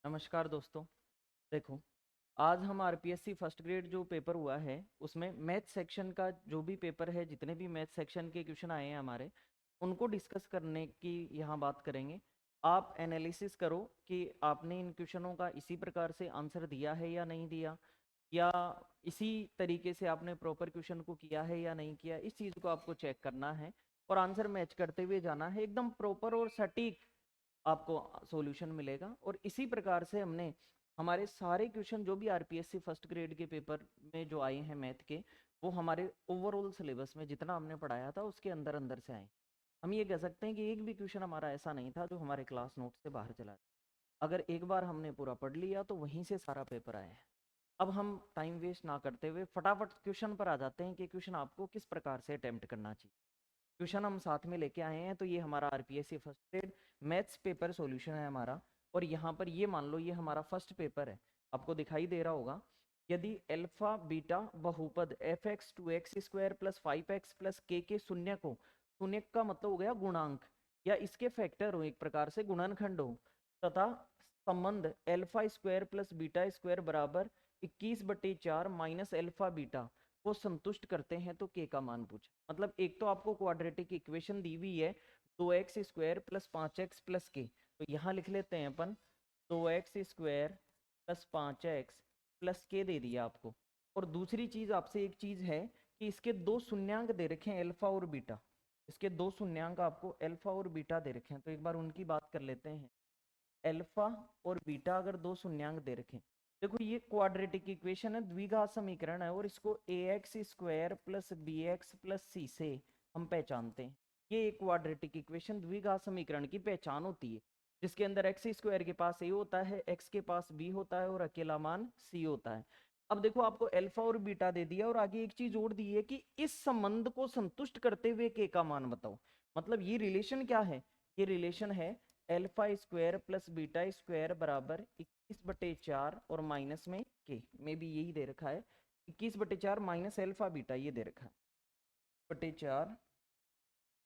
नमस्कार दोस्तों। देखो, आज हम आरपीएससी फर्स्ट ग्रेड जो पेपर हुआ है उसमें मैथ सेक्शन का जो भी पेपर है, जितने भी मैथ सेक्शन के क्वेश्चन आए हैं हमारे, उनको डिस्कस करने की यहाँ बात करेंगे। आप एनालिसिस करो कि आपने इन क्वेश्चनों का इसी प्रकार से आंसर दिया है या नहीं दिया, या इसी तरीके से आपने प्रॉपर क्वेश्चन को किया है या नहीं किया। इस चीज़ को आपको चेक करना है और आंसर मैच करते हुए जाना है। एकदम प्रॉपर और सटीक आपको सॉल्यूशन मिलेगा। और इसी प्रकार से हमने हमारे सारे क्वेश्चन जो भी आरपीएससी फर्स्ट ग्रेड के पेपर में जो आए हैं मैथ के, वो हमारे ओवरऑल सिलेबस में जितना हमने पढ़ाया था उसके अंदर अंदर से आए। हम ये कह सकते हैं कि एक भी क्वेश्चन हमारा ऐसा नहीं था जो हमारे क्लास नोट से बाहर चला जाए। अगर एक बार हमने पूरा पढ़ लिया तो वहीं से सारा पेपर आया है। अब हम टाइम वेस्ट ना करते हुए फटाफट क्वेश्चन पर आ जाते हैं कि क्वेश्चन आपको किस प्रकार से अटेम्प्ट करना चाहिए। क्वेश्चन हम साथ में लेके आए हैं। तो ये हमारा RPSC first grade maths paper solution है हमारा। और यहाँ पर ये मान लो ये हमारा फर्स्ट पेपर है, आपको दिखाई दे रहा होगा। यदि अल्फा बीटा बहुपद f x two x square plus 5x plus के शून्य को, शून्य का मतलब हो गया गुणांक, या इसके फैक्टर हो, एक प्रकार से गुणनखंड हो, तथा संबंध alpha square plus beta square बराबर 21/4 माइनस अल्फा बीटा को संतुष्ट करते हैं तो के का मान पूछा। मतलब एक तो आपको क्वाड्रेटिक इक्वेशन दी हुई है 2x² प्लस 5x प्लस के, तो यहाँ लिख लेते हैं अपन 2x² प्लस 5x प्लस के दे दिया आपको। और दूसरी चीज आपसे एक चीज है कि इसके दो शून्यांक दे रखे हैं अल्फा और बीटा। इसके दो शून्यांक आपको अल्फा और बीटा दे रखे हैं, तो एक बार उनकी बात कर लेते हैं। अल्फा और बीटा अगर दो शून्यांक दे रखें, देखो ये क्वाड्रेटिक इक्वेशन है, द्विघात समीकरण है, और इसको ax² plus bx plus c से हम पहचानते हैं। ये एक क्वाड्रेटिक इक्वेशन द्विघात समीकरण की पहचान होती है, जिसके अंदर x² के पास a होता है, x के पास b होता है और अकेला मान c होता है। अब देखो आपको अल्फा और बीटा दे दिया और आगे एक चीज और दी है कि इस संबंध को संतुष्ट करते हुए के का मान बताओ। मतलब ये रिलेशन क्या है? ये रिलेशन है alpha square plus beta square बराबर 21/4 और माइनस में के में भी यही दे रखा है 21/4 माइनस अल्फा बीटा, ये दे रखा है 4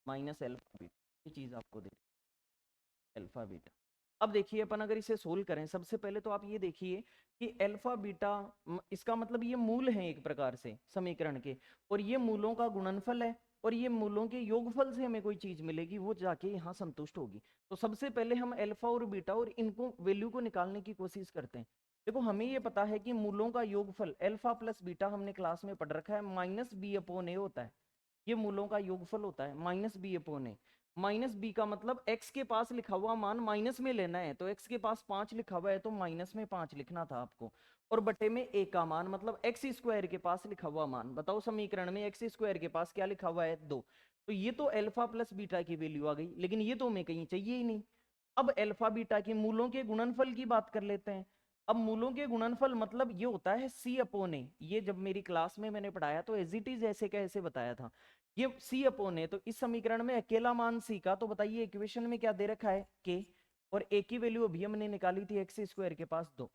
माइनस अल्फा बीटा, ये चीज आपको दे रही है अल्फा बीटा। अब देखिए अपन अगर इसे सोल्व करें, सबसे पहले तो आप ये देखिए कि अल्फा बीटा इसका मतलब ये मूल है एक प्रकार से समीकरण के, और ये मूलों का गुणनफल है, और ये मूलों के योगफल से हमें कोई चीज मिलेगी वो जाके यहाँ संतुष्ट होगी। तो सबसे पहले हम अल्फा और बीटा और इनको वैल्यू को निकालने की कोशिश करते हैं। देखो हमें ये पता है कि मूलों का योगफल अल्फा प्लस बीटा हमने क्लास में पढ़ रखा है माइनस बी अपॉन ए होता है। ये मूलों का योगफल होता है माइनस बी अपॉन ए। माइनस बी का मतलब x के पास लिखा हुआ मान माइनस में लेना है, तो x के पास 5 लिखा हुआ है तो माइनस में 5 लिखना था आपको। और बटे में a का मान मतलब x² के पास लिखा हुआ मान, बताओ समीकरण में x² के पास क्या लिखा हुआ है 2। तो ये तो अल्फा प्लस बीटा की वैल्यू आ गई, लेकिन ये तो हमें कहीं चाहिए ही नहीं। अब अल्फा बीटा के मूलों के गुणनफल की बात कर लेते हैं। अब मूलों के गुणनफल मतलब ये होता है सी अपॉन ए। ये जब मेरी क्लास में मैंने पढ़ाया तो एज इट इज ऐसे कैसे बताया था, ये सी अपॉन ए। तो इस समीकरण में अकेला मान सी का, तो बताइए इक्वेशन में क्या दे रखा है के, और ए की वैल्यू अभी हमने निकाली थी x² के पास 2।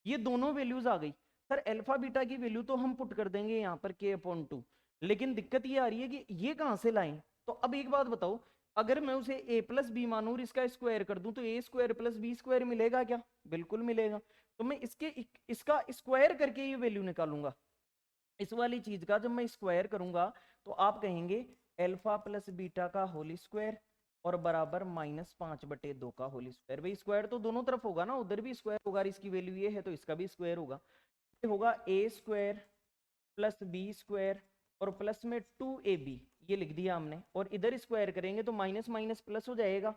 ये दोनों वैल्यूज आ गई। सर अल्फा बीटा की वैल्यू तो हम पुट कर देंगे यहाँ पर k/2, लेकिन दिक्कत ये आ रही है कि ये कहां से लाएं। तो अब एक बात बताओ, अगर मैं उसे a प्लस बी मानूं और इसका स्क्वायर कर दूं तो a² प्लस b² मिलेगा क्या? बिल्कुल मिलेगा। तो मैं इसका स्क्वायर करके ये वैल्यू निकालूंगा। इस वाली चीज का जब मैं स्क्वायर करूंगा तो आप कहेंगे अल्फा प्लस बीटा का होल स्क्वायर और बराबर -5/2 का होल स्क्वायर। भाई स्क्वायर तो दोनों तरफ होगा ना, उधर भी स्क्वायर होगा, इसकी वैल्यू ये है तो इसका भी स्क्वायर होगा। ये होगा a² प्लस b² और प्लस में 2ab, ये लिख दिया हमने। और इधर स्क्वायर करेंगे तो माइनस माइनस प्लस हो जाएगा,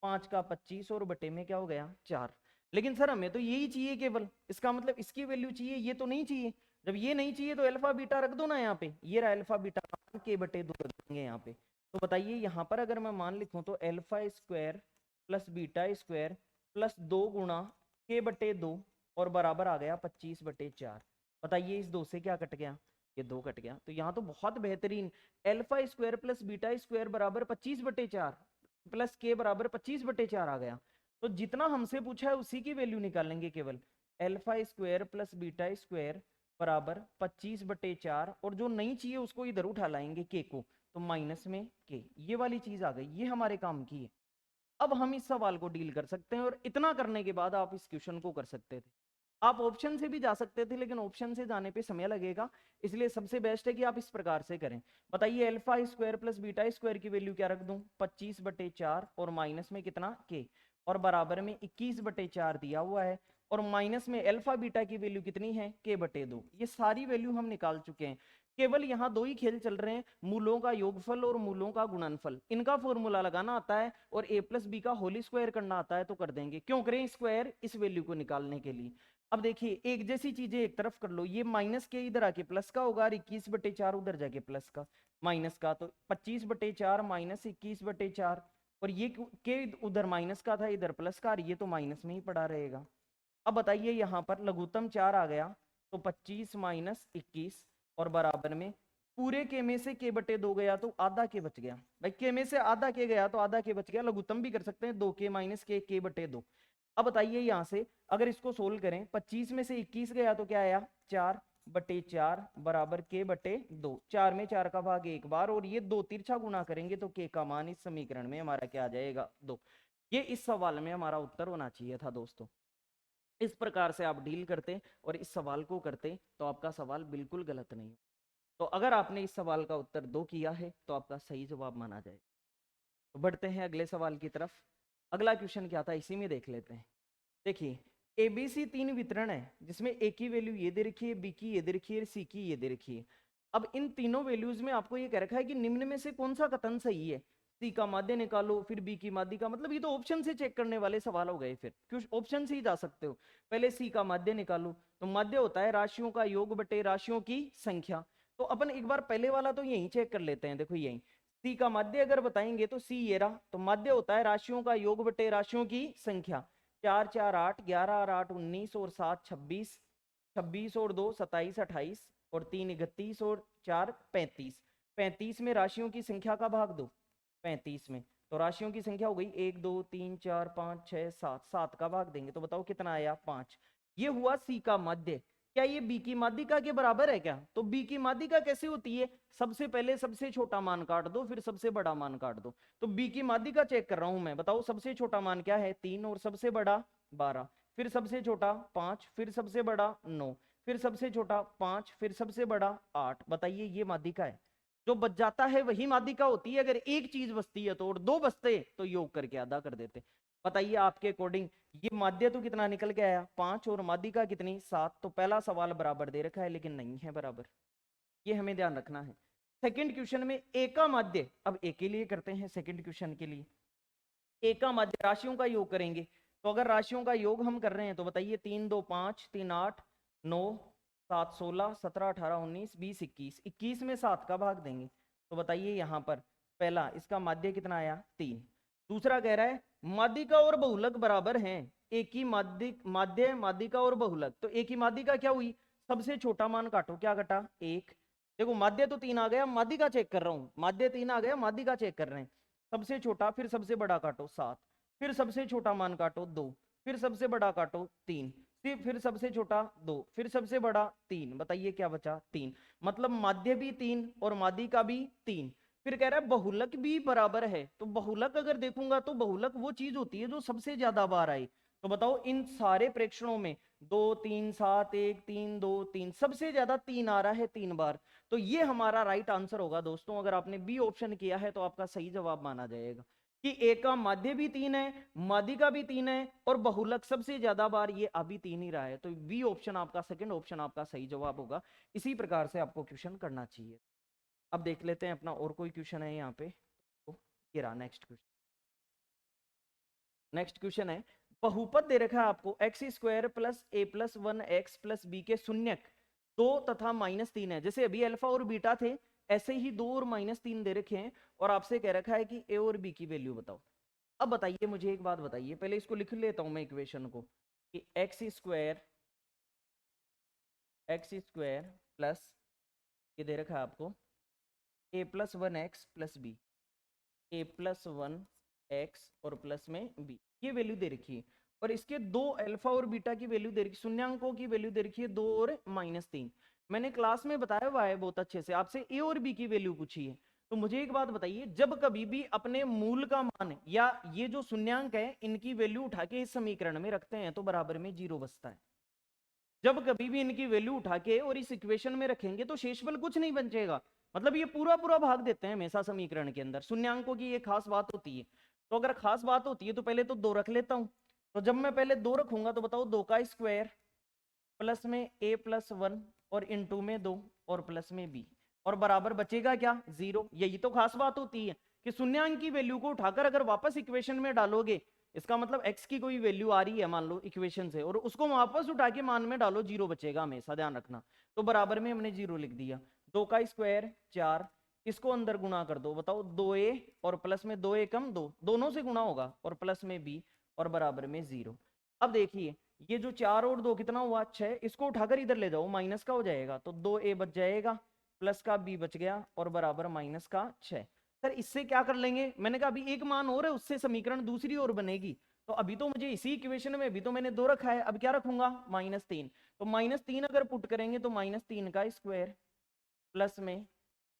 5 का 25 और बटे में क्या हो गया 4। लेकिन सर हमें तो यही चाहिए केवल, इसका मतलब इसकी वैल्यू चाहिए, ये तो नहीं चाहिए। जब ये नहीं चाहिए तो अल्फा बीटा रख दो ना यहाँ पे, ये रहा अल्फा बीटा का मान k/2 रख देंगे यहाँ पे। तो बताइए यहाँ पर अगर मैं मान लिखूं तो alpha square plus beta square plus 2 गुणा k/2 और बराबर आ गया 25/4। बताइए इस 2 से क्या कट गया? ये 2 कट गया। तो यहाँ तो बहुत बेहतरीन, alpha square plus beta square बराबर 25/4 प्लस के बराबर 25/4 आ गया। तो जितना हमसे पूछा है उसी की वैल्यू निकालेंगे केवल। Alpha square plus beta square बराबर 25/4, और जो नहीं चाहिए उसको इधर उठा लाएंगे के को, तो माइनस में के, ये वाली चीज आ गई, ये हमारे काम की है। अब हम इस सवाल को डील कर सकते हैं और इतना करने के बाद आप इस क्वेश्चन को कर सकते थे। आप ऑप्शन से भी जा सकते थे लेकिन ऑप्शन से जाने पे समय लगेगा, इसलिए सबसे बेस्ट है कि आप इस प्रकार से करें। बताइए alpha square plus beta square की वैल्यू क्या रख दूं, 25/4 और माइनस में कितना के, और बराबर में 21/4 दिया हुआ है, और माइनस में अल्फा बीटा की वैल्यू कितनी है, k/2। ये सारी वैल्यू हम निकाल चुके हैं। केवल यहाँ दो ही खेल चल रहे हैं, मूलों का योगफल और मूलों का गुणनफल। इनका फॉर्मूला लगाना आता है और a प्लस बी का होली स्क्वायर करना आता है तो कर देंगे। क्यों करें स्क्वायर, इस वैल्यू को निकालने के लिए। अब देखिए एक जैसी चीजें एक तरफ कर लो, ये माइनस के इधर आके प्लस का होगा और 21/4 उधर जाके प्लस का माइनस का, तो 25/4 माइनस 21/4, और ये के उधर माइनस का था इधर प्लस का, और ये तो माइनस में ही पड़ा रहेगा। अब बताइए यहाँ पर लघुत्तम 4 आ गया तो 25 माइनस 21 और बराबर में पूरे के में से k/2 गया तो आधा के बच गया। भाई के में से आधा के गया तो आधा के बच गया, लघुत्तम भी कर सकते हैं 2k माइनस k/2। अब बताइए यहाँ से अगर इसको सोल्व करें, 25 में से 21 गया तो क्या आया, 4/4 बराबर k/2। 4 में 4 का भाग एक बार, और ये 2 तिरछा गुना करेंगे तो k का मान इस समीकरण में हमारा क्या आ जाएगा, 2। ये इस सवाल में हमारा उत्तर होना चाहिए था दोस्तों। इस प्रकार से आप डील करते और इस सवाल को करते तो आपका सवाल बिल्कुल गलत नहीं। तो अगर आपने इस सवाल का उत्तर 2 किया है तो आपका सही जवाब माना जाए। तो बढ़ते हैं अगले सवाल की तरफ। अगला क्वेश्चन क्या था इसी में देख लेते हैं। देखिए एबीसी 3 वितरण है जिसमें ए की वैल्यू ये दे रखी है, बी की ये दे रखी है, सी की ये दे रखी है। अब इन तीनों वैल्यूज में आपको ये कह रखा है कि निम्न में से कौन सा कथन सही है। सी का माध्य निकालो, फिर बी की माध्य का, मतलब ये तो ऑप्शन से चेक करने वाले सवाल हो गए। फिर क्यों ऑप्शन से ही जा सकते हो। पहले सी का माध्य निकालो, तो माध्य होता है राशियों का योग बटे राशियों की संख्या। तो अपन एक बार पहले वाला तो यही चेक कर लेते हैं। देखो यही सी का माध्य अगर बताएंगे तो सी ये रहा, तो माध्य होता है राशियों का योग बटे राशियों की संख्या। 4 4 8, 11 और 8 19, और 7 26, 26 और 2 27 28, और 3 31, और 4 35। 35 में राशियों की संख्या का भाग दो 35 में, तो राशियों की संख्या हो गई 1 2 3 4 5 6 7, 7 का भाग देंगे तो बताओ कितना आया, 5। ये हुआ सी का माध्य। क्या ये बी की माध्यिका के बराबर है क्या, तो बी की माध्यिका कैसे होती है, सबसे पहले सबसे छोटा मान काट दो फिर सबसे बड़ा मान काट दो। तो बी की माध्यिका चेक कर रहा हूं मैं, बताओ सबसे छोटा मान क्या है 3, और सबसे बड़ा 12, फिर सबसे छोटा 5, फिर सबसे बड़ा 9, फिर सबसे छोटा 5, फिर सबसे बड़ा 8। बताइए ये माध्यिका है। जो बच जाता है वही माध्यिका होती है। अगर एक चीज बचती है तो, और दो बचते तो योग करके आधा कर देते। बताइए आपके अकॉर्डिंग ये माध्य तो कितना निकल के आया 5, और माध्यिका कितनी 7। तो पहला सवाल बराबर दे रखा है लेकिन नहीं है बराबर, ये हमें ध्यान रखना है। सेकंड क्वेश्चन में ए का माध्य, अब ए के लिए करते हैं सेकंड क्वेश्चन के लिए। ए का माध्य राशियों का योग करेंगे, तो अगर राशियों का योग हम कर रहे हैं तो बताइए 3 2 5, 3 8, 9 7 16, 17 18 19 20 21, 21 में 7 का भाग देंगे तो बताइए यहाँ पर पहला इसका माध्य कितना आया 3। दूसरा कह रहा है माध्यिका और बहुलक बराबर हैं, एक ही माध्य माध्यिका और बहुलक, तो एक ही माध्यिका क्या हुई, सबसे छोटा मान काटो, क्या कटा 1। देखो माध्य तो 3 आ गया, माध्यिका चेक कर रहा हूं, माध्य 3 आ गया, माध्यिका चेक कर रहे हैं। सबसे छोटा फिर सबसे बड़ा काटो 7, फिर सबसे छोटा मान काटो 2, फिर सबसे बड़ा काटो 3, फिर सबसे छोटा 2, फिर सबसे बड़ा 3। बताइए क्या बचा 3। मतलब माध्य भी 3 और माध्यिका भी 3। फिर कह रहा है बहुलक भी बराबर है, तो बहुलक अगर देखूंगा तो बहुलक वो चीज होती है जो सबसे ज्यादा बार आई। तो बताओ इन सारे प्रेक्षणों में 2 3 7 1 3 2 3 सबसे ज्यादा 3 आ रहा है 3 बार। तो ये हमारा राइट आंसर होगा दोस्तों। अगर आपने बी ऑप्शन किया है तो आपका सही जवाब माना जाएगा कि ए का माध्य भी 3 है, माध्यिका भी 3 है, और बहुलक सबसे ज्यादा बार ये अभी 3 ही रहा है। तो बी ऑप्शन आपका, सेकंड ऑप्शन आपका सही जवाब होगा। इसी प्रकार से आपको क्वेश्चन करना चाहिए। अब देख लेते हैं अपना और कोई क्वेश्चन है यहाँ पे, तो ये रहा नेक्स्ट क्वेश्चन। नेक्स्ट क्वेश्चन है बहुपद दे रखा है आपको एक्स स्क्वायर प्लस ए प्लस 1 एक्स प्लस बी के शून्यक 2 तथा -3 है। जैसे अभी अल्फा और बीटा थे ऐसे ही 2 और -3 दे रखे हैं, और आपसे कह रखा है कि ए और बी की वैल्यू बताओ। अब बताइए मुझे एक बात बताइए, पहले इसको लिख लेता हूं मैं इक्वेशन को, कि एक्स स्क्वायर प्लस ये दे रखा है आपको ए प्लस 1 एक्स प्लस बी, ए प्लस 1 एक्स और प्लस में बी, ये वैल्यू दे रखी है। और इसके दो अल्फा और बीटा की वैल्यू दे रखी, शून्यांकों की वैल्यू दे रखी है 2 और -3। मैंने क्लास में बताया हुआ है बहुत अच्छे से, आपसे ए और बी की वैल्यू पूछी है। तो मुझे एक बात बताइए, जब कभी भी अपने मूल का मान या ये जो शून्यांक है इनकी वैल्यू उठा के इस समीकरण में रखते हैं तो बराबर में 0 बचता है। जब कभी भी इनकी वैल्यू उठा के और इस इक्वेशन में रखेंगे तो शेषफल कुछ नहीं बचेगा, मतलब ये पूरा पूरा भाग देते हैं हमेशा समीकरण के अंदर। शून्यांकों की ये खास बात होती है। तो अगर खास बात होती है तो पहले तो 2 रख लेता हूं। तो जब मैं पहले 2 रखूंगा तो बताओ 2 का स्क्वायर प्लस में a+1 और इंटू में 2 और प्लस में b और बराबर बचेगा क्या 0। यही तो खास बात होती है कि शून्यांक की वैल्यू को उठाकर अगर वापस इक्वेशन में डालोगे, इसका मतलब x की कोई वैल्यू आ रही है मान लो इक्वेशन से, और उसको वापस उठा के मान में डालो 0 बचेगा हमेशा, ध्यान रखना। तो बराबर में हमने 0 लिख दिया। 2 का स्क्वायर 4, इसको अंदर गुणा कर दो, बताओ 2a और प्लस में 2a कम 2, दोनों से गुणा होगा और प्लस में b और बराबर में 0। अब देखिए ये जो 4 और 2 कितना हुआ 6, इसको उठाकर इधर ले जाओ माइनस का हो जाएगा तो 2a बच जाएगा प्लस का b बच गया और बराबर माइनस का 6। सर इससे क्या कर लेंगे, मैंने कहा अभी एक मान और है उससे समीकरण दूसरी ओर बनेगी। तो अभी तो मुझे इसी इक्वेशन में अभी तो मैंने 2 रखा है, अब क्या रखूंगा -3। तो -3 अगर पुट करेंगे तो -3 का स्क्वायर प्लस में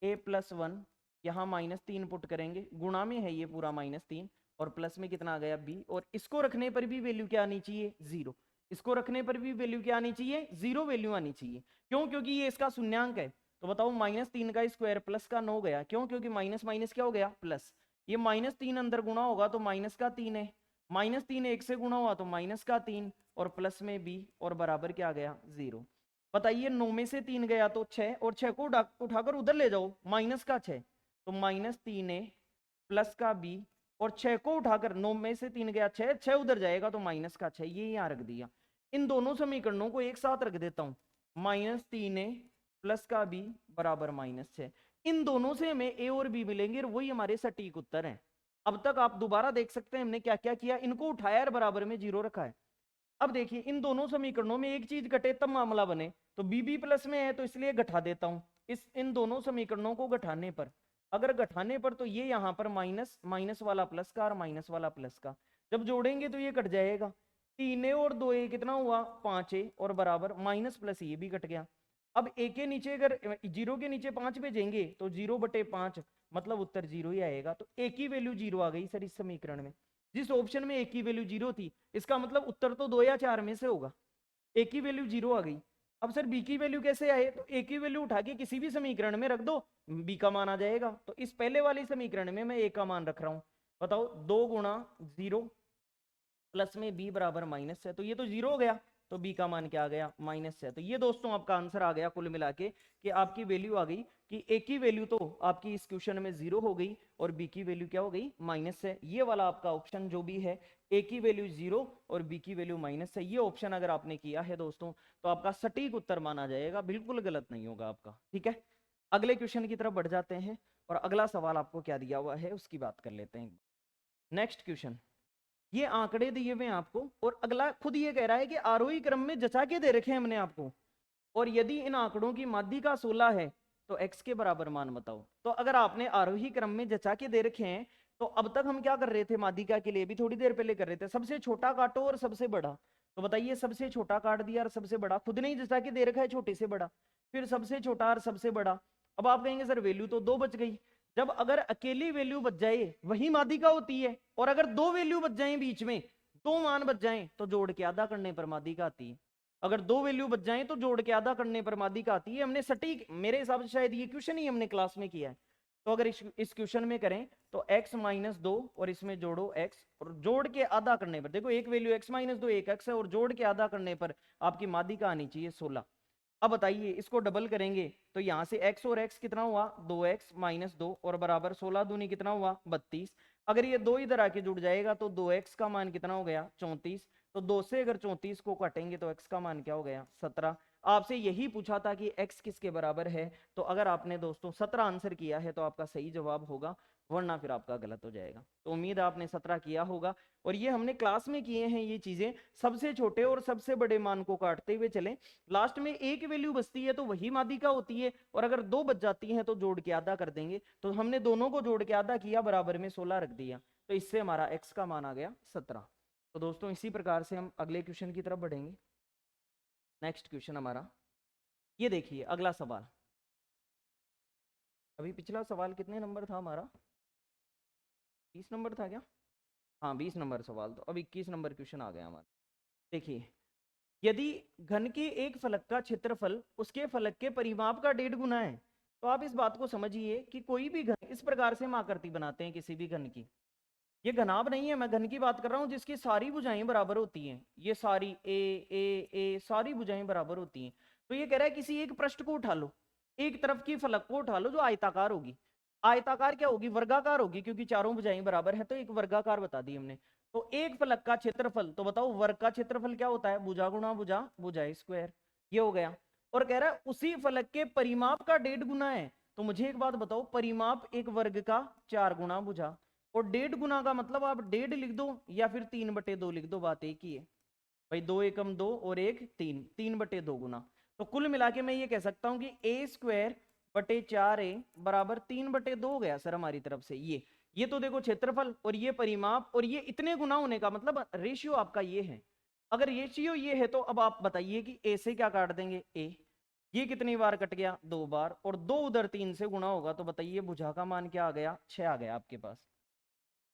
a+1, यहाँ -3 पुट करेंगे, गुणा में है ये पूरा -3 और प्लस में कितना आ गया b, और इसको रखने पर भी वैल्यू क्या आनी चाहिए 0। इसको रखने पर भी वैल्यू क्या आनी चाहिए 0 वैल्यू आनी चाहिए। क्यों, क्योंकि ये इसका शून्यांक है। तो बताओ -3 का स्क्वायर प्लस का 9 गया, क्यों, क्योंकि माइनस माइनस क्या हो गया प्लस। ये -3 अंदर गुणा होगा तो माइनस का 3 है, -3 1 से गुणा हुआ तो माइनस का 3 और प्लस में b और बराबर क्या आ गया 0। बताइए 9 में से 3 गया तो 6, और 6 को उठाकर उधर ले जाओ माइनस का 6 तो -3a प्लस का b, और 6 को उठाकर 9 में से 3 गया 6, 6 उधर जाएगा तो माइनस का 6, ये यहाँ रख दिया। इन दोनों समीकरणों को एक साथ रख देता हूं, -3a प्लस का b बराबर -6। इन दोनों से हमें a और b मिलेंगे और वही हमारे सटीक उत्तर हैं। अब तक आप दोबारा देख सकते हैं हमने क्या क्या किया, इनको उठाया और बराबर में 0 रखा है। अब देखिए इन दोनों समीकरणों में एक चीज घटे तब मामला बने, तो बीबी प्लस में है तो इसलिए घटा देता हूं। इन दोनों समीकरणों को घटाने पर, अगर घटाने पर तो ये यहां पर माइनस माइनस वाला प्लस का और माइनस वाला प्लस का, जब जोड़ेंगे तो ये कट जाएगा। 3a और 2a कितना हुआ 5a और बराबर माइनस प्लस ये भी कट गया। अब a के नीचे अगर 0 के नीचे 5 भेजेंगे तो 0/5 मतलब उत्तर 0 ही आएगा। तो a की वैल्यू 0 आ गई सर इस समीकरण में। जिस ऑप्शन में a की वैल्यू 0 थी इसका मतलब उत्तर तो 2 या 4 में से होगा। a की वैल्यू 0 आ गई। अब सर b की वैल्यू कैसे आए, तो a की वैल्यू उठा के किसी भी समीकरण में रख दो, b का मान आ जाएगा। तो इस पहले वाली समीकरण में मैं a का मान रख रहा हूं, बताओ 2 गुणा 0 प्लस में b बराबर माइनस है, तो ये तो 0 हो गया, तो b का मान क्या आ गया -6। तो ये दोस्तों आपका आंसर आ गया कुल मिला के कि आपकी वैल्यू आ गई कि a की वैल्यू तो आपकी इस क्वेश्चन में 0 हो गई और b की वैल्यू क्या हो गई -6। ये वाला आपका ऑप्शन जो भी है a की वैल्यू 0 और b की वैल्यू -6, ये ऑप्शन अगर आपने किया है दोस्तों तो आपका सटीक उत्तर माना जाएगा, बिल्कुल गलत नहीं होगा आपका। ठीक है, अगले क्वेश्चन की तरफ बढ़ जाते हैं और अगला सवाल आपको क्या दिया हुआ है उसकी बात कर लेते हैं। नेक्स्ट क्वेश्चन, ये आंकड़े दिए हुए हैं आपको और अगला खुद ये कह रहा है कि आरोही क्रम में जचा के दे रखे हैं हमने आपको, और यदि इन आंकड़ों की माध्यिका 16 है तो x के बराबर मान बताओ। तो अगर आपने आरोही क्रम में जचा के दे रखे हैं तो अब तक हम क्या कर रहे थे, माध्यिका के लिए भी थोड़ी देर पहले कर रहे थे, सबसे छोटा काटो और सबसे बड़ा। तो बताइए सबसे छोटा काट दिया और सबसे बड़ा, खुद नहीं जचा के दे रखा है छोटे से बड़ा, फिर सबसे छोटा और सबसे बड़ा। अब आप कहेंगे सर वैल्यू तो 2 बच गई। जब अगर अकेली वैल्यू बच जाए वही माध्यिका होती है, और अगर 2 वैल्यू बच जाए बीच में 2 मान बच जाए तो जोड़ के आधा करने पर माध्यिका आती है। अगर 2 वैल्यू बच जाए तो जोड़ के आधा करने पर माध्यिका आती है। हमने सटीक, मेरे हिसाब से शायद ये क्वेश्चन ही हमने क्लास में किया है। तो अगर इस क्वेश्चन में करें तो x -2 और इसमें जोड़ो x और जोड़ के आधा करने पर, देखो एक वैल्यू x -2 एक x है और जोड़ के आधा करने पर आपकी माध्यिका आनी चाहिए 16। अब बताइए इसको डबल करेंगे तो यहां से x और x कितना हुआ 2x -2 और बराबर 16 दूनी कितना हुआ 32। अगर ये 2 इधर आके जुड़ जाएगा तो 2x का मान कितना हो गया 34। तो 2 से अगर 34 को काटेंगे तो x का मान क्या हो गया 17। आपसे यही पूछा था कि x किसके बराबर है, तो अगर आपने दोस्तों 17 आंसर किया है तो आपका सही जवाब होगा, वरना फिर आपका गलत हो जाएगा। तो उम्मीद है आपने 17 किया होगा, और ये हमने क्लास में किए हैं ये चीजें, सबसे छोटे और सबसे बड़े मान को काटते हुए चलें, लास्ट में एक वैल्यू बचती है तो वही माध्यिका होती है, और अगर 2 बच जाती हैं तो जोड़ के आधा कर देंगे। तो हमने दोनों को जोड़ के आधा किया, बराबर में 16 रख दिया, तो इससे हमारा x का मान आ गया 17। तो दोस्तों इसी प्रकार से हम अगले क्वेश्चन की तरफ बढ़ेंगे। नेक्स्ट क्वेश्चन हमारा ये देखिए, अगला सवाल। अभी पिछला सवाल कितने नंबर था हमारा? 20 नंबर था क्या? हाँ 20 नंबर सवाल, तो अब 21 नंबर क्वेश्चन आ गया हमारा। देखिए, यदि घन के एक फलक का क्षेत्रफल उसके फलक के परिमाप का 1.5 गुना है, तो आप इस बात को समझिए कि कोई भी घन इस प्रकार से हम आकृति बनाते हैं किसी भी घन की। ये घनाभ नहीं है, मैं घन की बात कर रहा हूं जिसकी सारी भुजाएं बराबर होती हैं, ये सारी ए सारी भुजाएं बराबर होती हैं। तो ये कह रहा है किसी एक पृष्ठ को उठा लो, एक तरफ की फलक को उठा लो जो आयताकार होगी। आयताकार क्या होगी? वर्गाकार होगी, क्योंकि चारों भुजाएं बराबर है, तो एक वर्गाकार बता दी हमने। तो एक फलक का क्षेत्रफल, तो बताओ वर्ग का क्षेत्रफल क्या होता है? भुजा गुणा भुजा, भुजा स्क्वायर, ये हो गया। और कह रहा है उसी फलक के परिमाप का 1.5 गुना है, तो मुझे एक बात बताओ, परिमाप एक वर्ग का 4 गुना भुजा, और 1.5 गुना का मतलब आप 1.5 लिख दो या फिर 3/2 लिख दो, बात एक ही है भाई। 2 एकम 2 और 1 3, 3/2 गुना। तो कुल मिला के मैं ये कह सकता हूं कि a² / 4a बराबर 3/2 हो गया सर हमारी तरफ से। ये तो देखो क्षेत्रफल और ये परिमाप, और ये इतने गुना होने का मतलब रेशियो आपका ये है। अगर रेशियो ये है तो अब आप बताइए कि a से क्या काट देंगे? a। ये कितनी बार कट गया? 2 बार, और 2 उधर 3 से गुना होगा, तो बताइए भुजा का मान क्या आ गया? 6 आ गया आपके पास।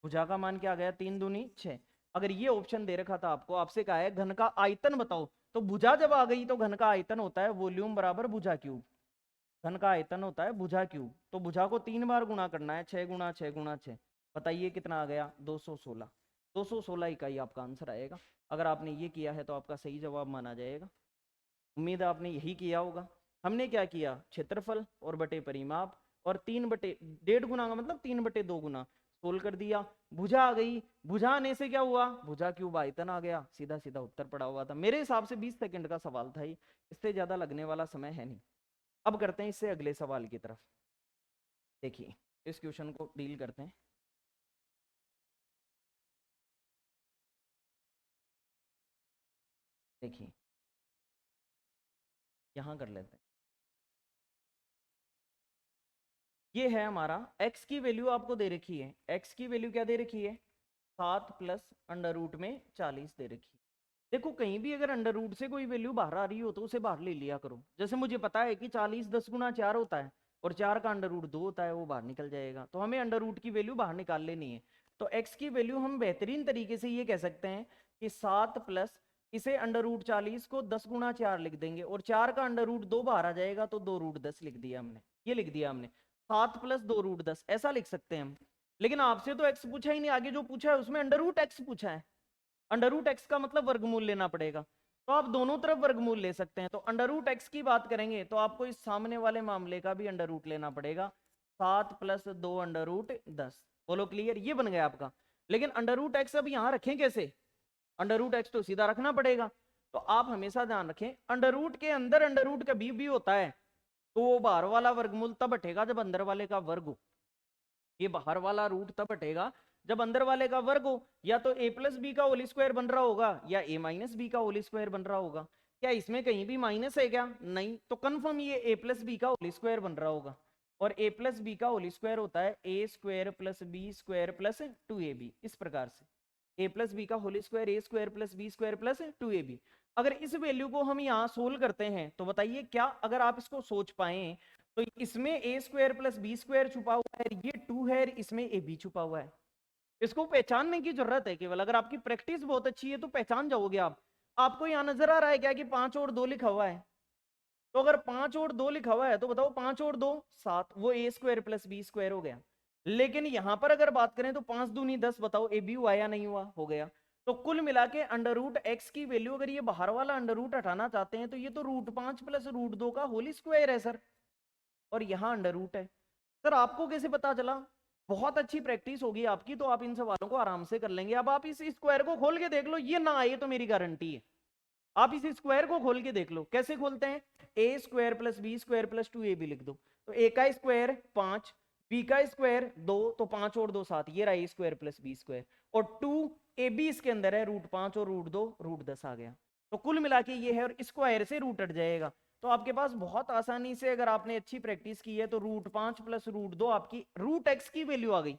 भुजा का मान क्या आ गया? 3 दूनी 6। अगर ये ऑप्शन दे रखा था आपको, आपसे कहा है घन का आयतन बताओ, तो भुजा जब आ गई तो घन का आयतन होता है वॉल्यूम बराबर भुजा क्यूब। घन का आयतन होता है भुजा क्यूब, तो भुजा को 3 बार गुणा करना है, 6 गुणा 6 गुणा 6। बताइए कितना आ गया? 216। 216 इकाई आपका आंसर आएगा। अगर आपने ये किया है तो आपका सही जवाब माना जाएगा। उम्मीद है आपने यही किया होगा। हमने क्या किया? क्षेत्रफल और बटे परिमाप, और 3/1.5 गुना का मतलब 3/2 गुना सोल्व कर दिया। भुजा आ गई, भुजा आने से क्या हुआ? भुजा क्यूब आयतन आ गया, सीधा सीधा उत्तर पड़ा हुआ था। मेरे हिसाब से 20 सेकंड का सवाल था ये, इससे ज्यादा लगने वाला समय है नहीं। अब करते हैं इससे अगले सवाल की तरफ। देखिए इस क्वेश्चन को डील करते हैं। देखिए यहां कर लेते हैं। ये है हमारा x की वैल्यू आपको दे रखी है। x की वैल्यू क्या दे रखी है? 7 प्लस अंडर रूट में 40 दे रखी है। देखो कहीं भी अगर अंडर रूट से कोई वैल्यू बाहर आ रही हो तो उसे बाहर ले लिया करो। जैसे मुझे पता है कि 40 10 गुना 4 होता है, और 4 का अंडर रूट 2 होता है, वो बाहर निकल जाएगा, तो हमें अंडर रूट की वैल्यू बाहर निकाल लेनी है। तो x की वैल्यू हम बेहतरीन तरीके से ये कह सकते हैं कि 7 प्लस इसे अंडर रूट 40 को 10 गुना 4 लिख देंगे, और 4 का अंडर रूट 2 बाहर आ जाएगा, तो 2 रूट 10 लिख दिया हमने। ये लिख दिया हमने, 7 प्लस 2 रूट 10 ऐसा लिख सकते हैं हम। लेकिन आपसे तो x पूछा ही नहीं, आगे जो पूछा है उसमें अंडर रूट x पूछा है। अंडर रूट एक्स का मतलब वर्गमूल लेना पड़ेगा, तो आप दोनों तरफ वर्गमूल ले सकते हैं। तो अंडर रूट एक्स की बात करेंगे तो आपको इस सामने वाले मामले का भी अंडर रूट लेना पड़ेगा। 7 प्लस 2 अंडर रूट 10। बोलो क्लियर? ये बन गया आपका। लेकिन अंडर रूट एक्स अब यहां रखें कैसे? अंडर रूट एक्स तो सीधा रखना पड़ेगा। तो आप हमेशा ध्यान रखें, अंडर रूट के अंदर अंडर रूट कभी भी होता है तो वो बाहर वाला वर्गमूल तब हटेगा जब अंदर वाले का वर्ग हो। ये बाहर वाला रूट तब हटेगा जब अंदर वाले का वर्ग हो। या तो a प्लस बी का होल स्क्वायर बन रहा होगा, या a माइनस बी का होल स्क्वायर बन रहा होगा। क्या इसमें कहीं भी माइनस है क्या? नहीं, तो कंफर्म ये a प्लस बी का होल स्क्वायर बन रहा होगा। और a प्लस बी का होल स्क्वायर होता है a square plus b square plus 2ab। इस प्रकार से a प्लस बी का whole square a square plus b square plus 2ab। अगर इस वैल्यू को हम यहाँ सोल्व करते हैं तो बताइए क्या अगर आप इसको सोच पाए, तो इसमें a square plus b square छुपा हुआ है, ये 2 है, इसमें a b छुपा हुआ है। इसको पहचानने की जरूरत है केवल, अगर आपकी प्रैक्टिस बहुत अच्छी है तो पहचान जाओगे आप। आपको यहाँ नजर आ रहा है क्या कि 5 और 2 लिखा हुआ है? तो अगर 5 और 2 लिखा हुआ है तो बताओ 5 और 2 7, वो a square plus b square हो गया। लेकिन यहां पर अगर बात करें तो 5 दूनी 10, बताओ ए बी हुआ या नहीं हुआ? हो गया। तो कुल मिला के अंडर रूट एक्स की वैल्यू, अगर ये बाहर वाला अंडर रूट हटाना चाहते हैं तो ये तो रूट 5 प्लस रूट 2 का होल स्क्वायर है सर, और यहाँ अंडर रूट है। सर आपको कैसे पता चला? बहुत अच्छी प्रैक्टिस होगी आपकी तो आप इन सवालों को आराम से कर लेंगे। अब आप इस स्क्वायर को खोल के देख लो, ये ना आए तो मेरी गारंटी है। आप इस स्क्वायर को खोल के देख लो, कैसे खोलते हैं? A square plus b square plus 2ab लिख दो, तो ए का स्क्वायर 5, बी का स्क्वायर 2, तो 5 और 2 7, ये रहा ए स्क्वायर प्लस बी स्क्वायर, और 2ab इसके अंदर है, रूट 5 और रूट 2 रूट 10 आ गया। तो कुल मिला के ये है, और स्क्वायर से रूट हट जाएगा। तो आपके पास बहुत आसानी से, अगर आपने अच्छी प्रैक्टिस की है, तो रूट 5 प्लस रूट 2 आपकी रूट एक्स की वैल्यू आ गई।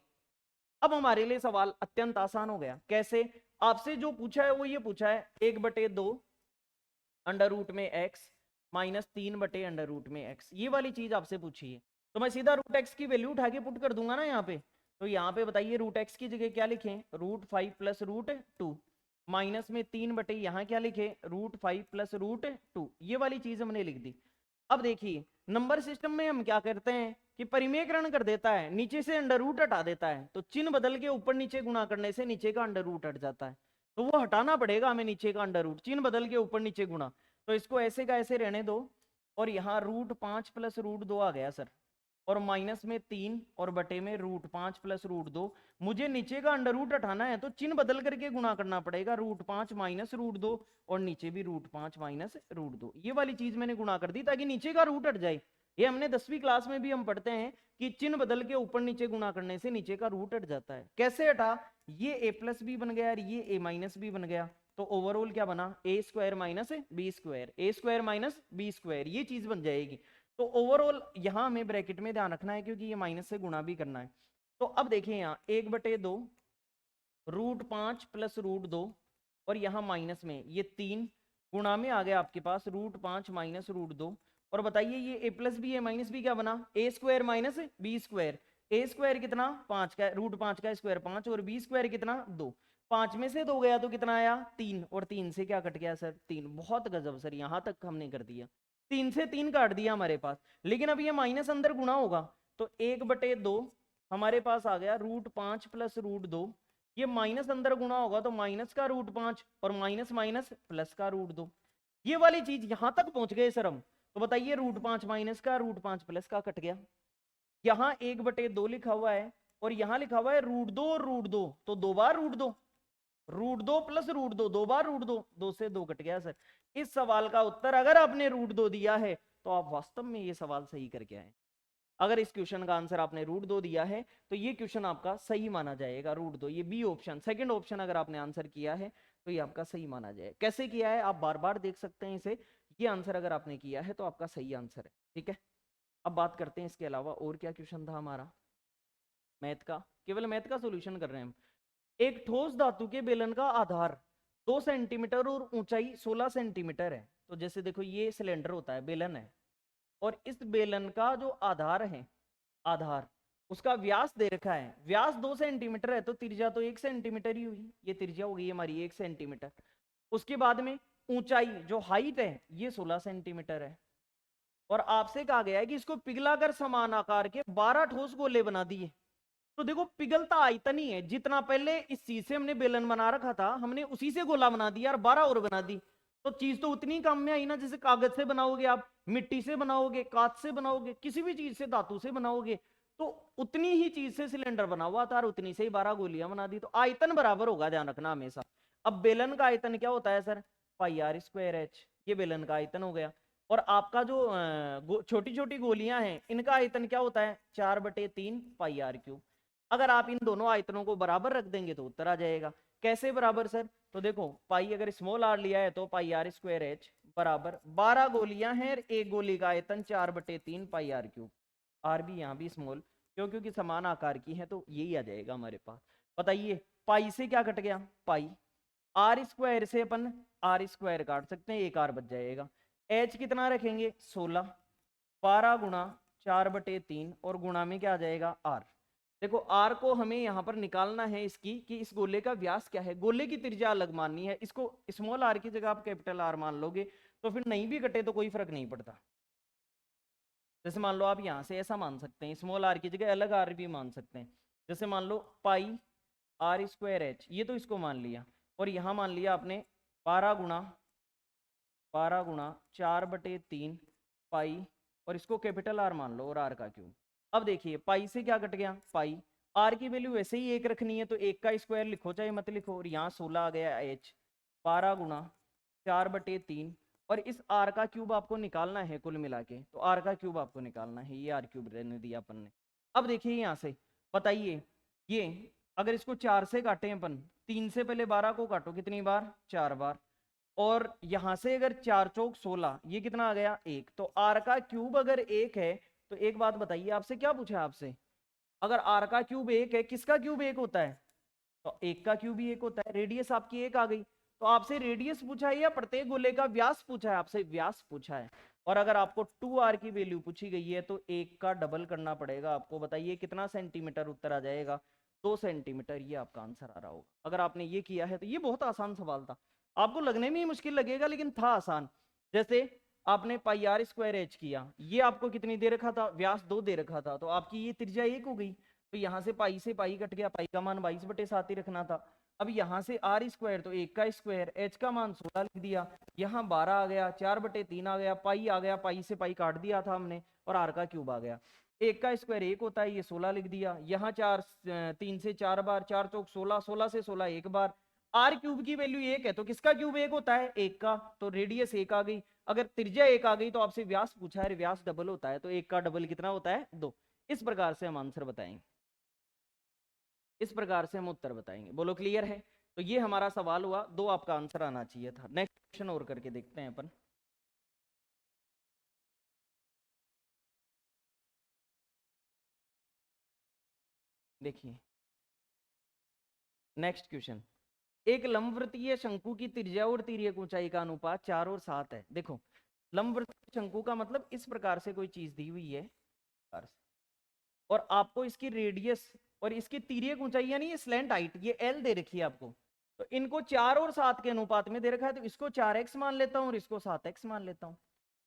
अब हमारे लिए सवाल अत्यंत आसान हो गया। कैसे? आपसे जो पूछा है वो ये पूछा है 1/2 अंडर रूट में एक्स माइनस 3 बटे अंडर रूट में एक्स, ये वाली चीज आपसे पूछी है। तो मैं सीधा रूट एक्स की वैल्यू उठा के पुट कर दूंगा ना यहाँ पे। तो यहाँ पे बताइए रूट एक्स की जगह क्या लिखें, √5 प्लस √2, माइनस में 3 बटे यहाँ क्या लिखे, √5 प्लस √2। ये वाली चीज हमने लिख दी। अब देखिए नंबर सिस्टम में हम क्या करते हैं कि परिमेयकरण कर देता है, नीचे से अंडर रूट हटा देता है, तो चिन्ह बदल के ऊपर नीचे गुणा करने से नीचे का अंडर रूट हट जाता है, तो वो हटाना पड़ेगा हमें नीचे का अंडर रूट, चिन्ह बदल के ऊपर नीचे गुणा। तो इसको ऐसे का ऐसे रहने दो, और यहाँ √5 प्लस √2 आ गया सर, और माइनस में 3 और बटे में √5 प्लस √2। मुझे नीचे का अंडर रूट हटाना है तो चिन्ह बदल करके गुणा करना पड़ेगा, √5 माइनस √2, और नीचे भी √5 माइनस √2। ये वाली चीज मैंने गुणा कर दी ताकि नीचे का रूट हट जाए। ये हमने 10वीं क्लास में भी हम पढ़ते हैं कि चिन्ह बदल के ऊपर नीचे गुणा करने से नीचे का रूट हट जाता है। कैसे हटा, ये a प्लस बी बन गया और ये a माइनस बी बन गया, तो ओवरऑल क्या बना, a² minus b², a² minus b², ये चीज बन जाएगी। तो ओवरऑल यहां हमें ब्रैकेट में ध्यान रखना है क्योंकि ये माइनस से गुणा भी करना है। तो अब देखिए यहाँ 1/2 √5 प्लस √2, और यहाँ माइनस में ये 3 गुणा में आ गया आपके पास √5 माइनस √2। और बताइए ये a plus b a minus b क्या बना, a² माइनस b²। a² कितना 5 का, √5 का स्क्वायर 5, और b² कितना 2। 5 में से 2 गया तो कितना आया 3, और 3 से क्या कट गया सर 3। बहुत गजब सर, यहां तक हमने कर दिया, 3 से 3 काट दिया हमारे पास। लेकिन अब ये माइनस अंदर गुणा होगा, तो 1/2 हमारे पास आ गया √5 प्लस √2। ये माइनस अंदर गुणा होगा तो माइनस का √5 और माइनस माइनस प्लस का √2। ये वाली चीज यहां तक पहुंच गए सर हम। तो बताइए √5 माइनस का √5 प्लस का कट गया, यहाँ 1/2 लिखा हुआ है और यहाँ लिखा हुआ है √2 और √2, तो 2 बार √2, √2 प्लस √2, 2 बार √2, 2 से 2 कट गया सर। इस सवाल का उत्तर अगर आपने √2 दिया है तो आप वास्तव में ये सवाल सही करके आए। अगर इस क्वेश्चन का आंसर आपने √2 दिया है तो ये क्वेश्चन आपका सही माना जाएगा, √2, ये बी ऑप्शन, सेकंड ऑप्शन अगर आपने आंसर किया है तो ये आपका सही माना जाए। कैसे किया है आप बार बार देख सकते हैं इसे, ये आंसर अगर आपने किया है तो आपका सही आंसर है, ठीक है। अब बात करते हैं इसके अलावा और क्या क्वेश्चन था हमारा मैथ का, केवल मैथ का सोल्यूशन कर रहे हैं हम। एक ठोस धातु के बेलन का आधार 2 सेंटीमीटर और ऊंचाई 16 सेंटीमीटर है। तो जैसे देखो ये सिलेंडर होता है, बेलन है, और इस बेलन का जो आधार है, आधार उसका व्यास दे रखा है, व्यास 2 सेंटीमीटर है तो त्रिज्या तो 1 सेंटीमीटर ही हुई, ये त्रिज्या हो गई हमारी 1 सेंटीमीटर। उसके बाद में ऊंचाई जो हाइट है ये 16 सेंटीमीटर है, और आपसे कहा गया है कि इसको पिघलाकर समान आकार के 12 ठोस गोले बना दिए। तो देखो पिघलता आयतन ही है, जितना पहले इस चीज से हमने बेलन बना रखा था हमने उसी से गोला बना दिया और 12 और बना दी, तो चीज तो उतनी काम में आई ना। जैसे कागज से बनाओगे आप, मिट्टी से बनाओगे, कांच से बनाओगे, किसी भी चीज से धातु से बनाओगे, तो उतनी ही चीज से सिलेंडर बना हुआ था और उतनी से ही 12 गोलियां बना दी, तो आयतन बराबर होगा, ध्यान रखना हमेशा। अब बेलन का आयतन क्या होता है सर, πr²h, ये बेलन का आयतन हो गया। और आपका जो छोटी छोटी गोलियां हैं इनका आयतन क्या होता है 4/3 πr³। अगर आप इन दोनों आयतनों को बराबर रख देंगे तो उत्तर आ जाएगा। कैसे बराबर सर, तो देखो पाई अगर स्मॉल आर लिया है तो πr²h बराबर 12 गोलियां हैं, एक गोली का आयतन 4/3 πr³। आर भी यहाँ भी स्मॉल, क्योंकि समान आकार की है तो यही आ जाएगा हमारे पास। बताइए पाई से क्या कट गया, पाई, r² से अपन r² काट सकते हैं, एक r बच जाएगा। h कितना रखेंगे 16, 12 गुणा 4/3 और गुणा में क्या आ जाएगा r। देखो r को हमें यहाँ पर निकालना है इसकी कि इस गोले का व्यास क्या है, गोले की त्रिज्या अलग माननी है, इसको स्मॉल r की जगह आप कैपिटल R मान लोगे तो फिर नहीं भी कटे तो कोई फर्क नहीं पड़ता। जैसे मान लो आप यहाँ से ऐसा मान सकते हैं, स्मॉल r की जगह अलग r भी मान सकते हैं। जैसे मान लो πr²h, ये तो इसको मान लिया, और यहाँ मान लिया आपने 12 गुणा 4/3 पाई, और इसको कैपिटल R मान लो और r का क्यूब। अब देखिए पाई से क्या कट गया, पाई, r की वैल्यू वैसे ही 1 रखनी है तो 1 का स्क्वायर लिखो चाहे मत लिखो, और यहाँ 16 आ गया h, 12 गुणा 4/3, और इस r का क्यूब आपको निकालना है कुल मिला के, तो r का क्यूब आपको निकालना है, ये r³ रहने दिया अपन ने। अब देखिए यहाँ से बताइए, ये अगर इसको 4 से काटें अपन, 3 से पहले 12 को काटो कितनी बार, 4 बार, और यहां से अगर 4 चौक 16, ये कितना आ गया 1, तो r का क्यूब अगर 1 है तो एक बात बताइए, आपसे क्या पूछा, आपसे अगर r का क्यूब 1 है, किसका क्यूब 1 होता है, तो 1 का क्यूब ही 1 होता है। रेडियस आपकी 1 आ गई, तो आपसे रेडियस पूछा है या प्रत्येक गोले का व्यास पूछा है, आपसे व्यास पूछा है। और अगर आपको 2r की वैल्यू पूछी गई है तो 1 का डबल करना पड़ेगा आपको। बताइए कितना सेंटीमीटर उत्तर आ जाएगा? 2 सेंटीमीटर। ये आपका आंसर आ रहा होगा। अगर आपने ये किया है तो ये बहुत आसान सवाल था, आपको लगने में ही मुश्किल लगेगा लेकिन था आसान। जैसे आपने पाई आर स्क्वायर एच किया, ये आपको कितनी दे रखा था? व्यास 2 दे रखा था, तो आपकी ये त्रिज्या 1 हो गई। तो यहाँ से पाई कट गया, पाई का मान 22/7 ही रखना था। अब यहाँ से आर स्क्वायर तो 1 का स्क्वायर, एच का मान 16 लिख दिया, यहाँ 12 आ गया, 4/3 आ गया, पाई आ गया, पाई से पाई काट दिया था हमने, और आर का क्यूब आ गया। 1 का स्क्वायर 1 होता है, ये 16 लिख दिया। यहाँ 3 से 4 बार, 4 चौक 16, 16 से 16 एक बार। आर क्यूब की वैल्यू 1 है तो किसका क्यूब 1 होता है? 1 का। तो रेडियस 1 आ गई। अगर त्रिज्या 1 आ गई तो आपसे व्यास पूछा है, व्यास डबल होता है, तो 1 का डबल कितना होता है? 2। इस प्रकार से हम आंसर बताएंगे, इस प्रकार से हम उत्तर बताएंगे। बोलो क्लियर है? तो ये हमारा सवाल हुआ, 2 आपका आंसर आना चाहिए था। नेक्स्ट क्वेश्चन और करके देखते हैं अपन। देखिए नेक्स्ट क्वेश्चन, एक लंबवृत्तीय शंकु की त्रिज्या और तिर्यक ऊंचाई का अनुपात 4 और 7 है। देखो लंबवृत्तीय शंकु का मतलब इस प्रकार से कोई चीज दी हुई है, और आपको इसकी रेडियस और इसकी तिर्यक ऊंचाई यानी ये स्लैंट हाइट ये एल दे रखी है आपको, तो इनको 4 और 7 के अनुपात में दे रखा है, तो इसको 4x मान लेता हूं और इसको 7x मान लेता हूं।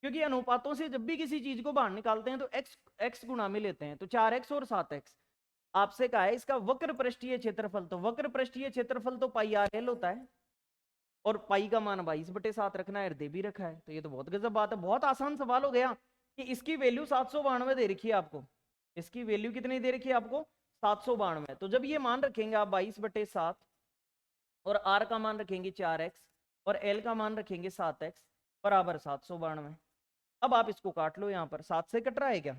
क्योंकि अनुपातों से जब भी किसी चीज को बाहर निकालते हैं तो x गुणा में लेते हैं, तो 4x और 7x। आपसे कहा है इसका वक्र पृष्ठीय क्षेत्रफल, तो वक्र पृष्ठीय क्षेत्रफल तो पाई आर एल होता है, और पाई का मान 22/7 रखना है, दे भी रखा है। तो ये तो बहुत गजब बात है, बहुत आसान सवाल हो गया कि इसकी वैल्यू 792 दे रखी है आपको। इसकी वैल्यू कितनी दे रखी है आपको? 792। तो जब ये मान रखेंगे आप 22/7 और आर का मान रखेंगे 4x और एल का मान रखेंगे 7x बराबर 792। अब आप इसको काट लो, यहाँ पर 7 से कट रहा है क्या?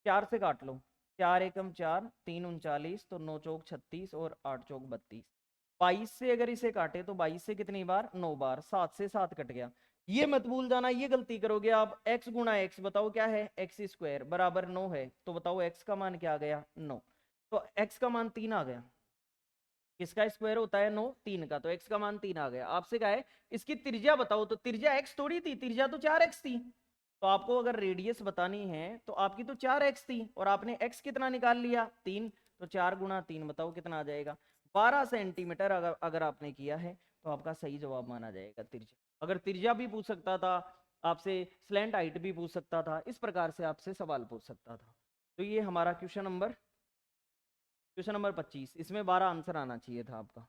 4 से काट लो, 4 एकम 4, 3 39, तो 9 चौक 36 और 8 चौक 32। 22 से अगर इसे काटे तो 22 से कितनी बार? 9 बार। 7 से 7 कट गया। ये मत भूल जाना, ये गलती करोगे आप। x गुणा x बताओ क्या है? एक्स स्क्वायर बराबर 9 है, तो बताओ x का मान क्या आ गया? 9। तो x का मान 3 आ गया। किसका स्क्वायर होता है 9? 3 का। तो x का मान 3 आ गया। आपसे कहा है इसकी त्रिज्या बताओ, तो त्रिज्या x थोड़ी थी, त्रिज्या तो 4x थी। तो आपको अगर रेडियस बतानी है तो आपकी तो 4x थी, और आपने x कितना निकाल लिया? 3। तो 4 गुणा 3 बताओ कितना आ जाएगा? 12 सेंटीमीटर। अगर आपने किया है तो आपका सही जवाब माना जाएगा त्रिज्या। अगर त्रिज्या भी पूछ सकता था आपसे, स्लैंट हाइट भी पूछ सकता था, इस प्रकार से आपसे सवाल पूछ सकता था। तो ये हमारा क्वेश्चन नंबर 25, इसमें 12 आंसर आना चाहिए था आपका।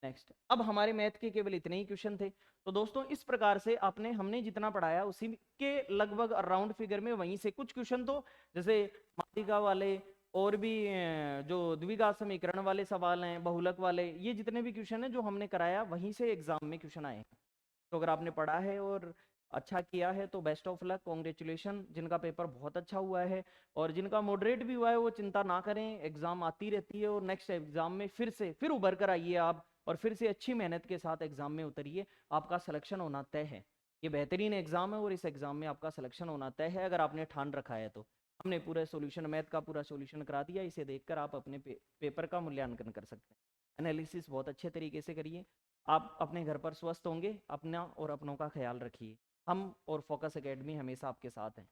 नेक्स्ट, अब हमारे मैथ के केवल इतने ही क्वेश्चन थे। तो दोस्तों इस प्रकार से हमने जितना पढ़ाया उसी के लगभग अराउंड फिगर में वहीं से कुछ क्वेश्चन तो जैसे माध्यिका वाले और भी जो द्विघात समीकरण वाले सवाल हैं, बहुलक वाले, ये जितने भी क्वेश्चन हैं जो हमने कराया वहीं से एग्जाम में क्वेश्चन आए हैं। तो अगर आपने पढ़ा है और अच्छा किया है तो बेस्ट ऑफ लक, कॉन्ग्रेचुलेशन। जिनका पेपर बहुत अच्छा हुआ है और जिनका मॉडरेट भी हुआ है वो चिंता ना करें, एग्जाम आती रहती है और नेक्स्ट एग्जाम में फिर उभर कर आइए आप, और फिर से अच्छी मेहनत के साथ एग्जाम में उतरिए। आपका सिलेक्शन होना तय है। ये बेहतरीन एग्जाम है और इस एग्जाम में आपका सिलेक्शन होना तय है अगर आपने ठान रखा है तो। हमने पूरा सोल्यूशन, मैथ का पूरा सोल्यूशन करा दिया, इसे देखकर आप अपने पेपर का मूल्यांकन कर सकते हैं। एनालिसिस बहुत अच्छे तरीके से करिए। आप अपने घर पर स्वस्थ होंगे, अपना और अपनों का ख्याल रखिए। हम और फोकस एकेडमी हमेशा आपके साथ हैं।